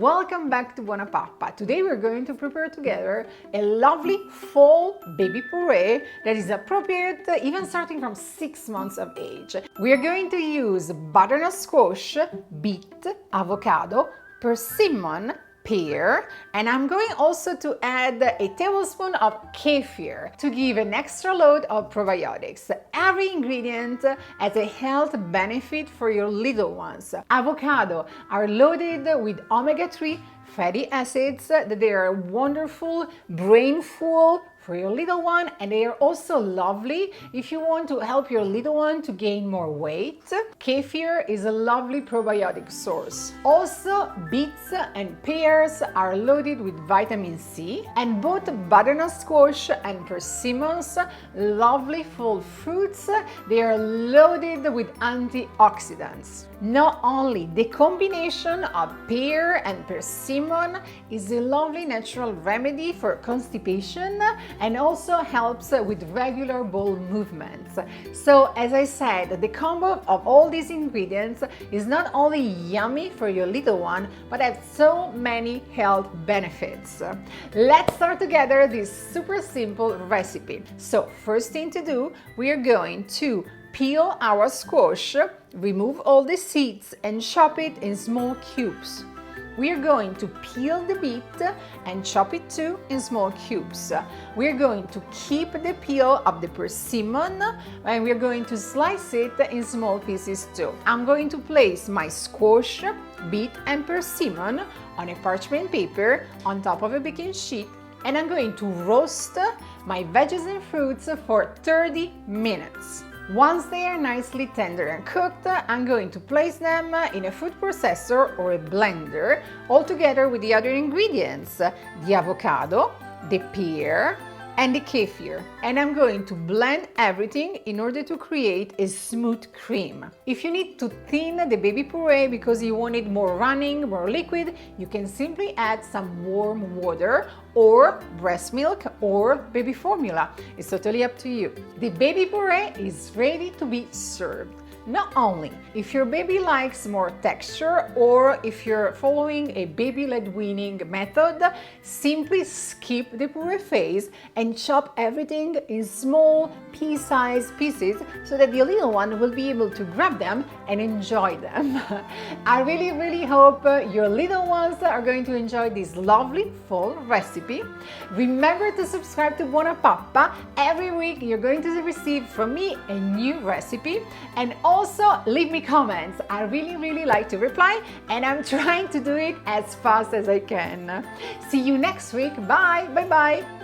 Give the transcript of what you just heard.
welcome back to BuonaPappa. Today we're going to prepare together a lovely fall baby puree that is appropriate even starting from 6 months of age. We are going to use butternut squash, beet, avocado, persimmon, pear, and I'm going also to add a tablespoon of kefir to give an extra load of probiotics. Every ingredient has a health benefit for your little ones. Avocado are loaded with omega-3 fatty acids that they are wonderful, brain fuel for your little one, and they are also lovely if you want to help your little one to gain more weight. Kefir is a lovely probiotic source. Also, beets and pears are loaded with vitamin C, and both butternut squash and persimmons, lovely full fruits, they are loaded with antioxidants. Not only the combination of pear and persimmon is a lovely natural remedy for constipation and also helps with regular bowel movements. So as I said, the combo of all these ingredients is not only yummy for your little one, but has so many health benefits. Let's start together this super simple recipe. So first thing to do, we are going to peel our squash, remove all the seeds and chop it in small cubes. We are going to peel the beet and chop it too in small cubes. We're going to keep the peel of the persimmon and we're going to slice it in small pieces too. I'm going to place my squash, beet and persimmon on a parchment paper on top of a baking sheet, and I'm going to roast my veggies and fruits for 30 minutes. Once they are nicely tender and cooked, I'm going to place them in a food processor or a blender, all together with the other ingredients, the avocado, the pear, and the kefir. And I'm going to blend everything in order to create a smooth cream. If you need to thin the baby puree because you want it more running, more liquid, you can simply add some warm water or breast milk or baby formula. It's totally up to you. The baby puree is ready to be served. Not only if your baby likes more texture or if you're following a baby-led weaning method, simply skip the puree phase and chop everything in small pea-sized pieces so that the little one will be able to grab them and enjoy them. I really hope your little ones are going to enjoy this lovely fall recipe. Remember to subscribe to BuonaPappa. Every week you're going to receive from me a new recipe, and also leave me comments. I really like to reply, and I'm trying to do it as fast as I can. See you next week. Bye bye.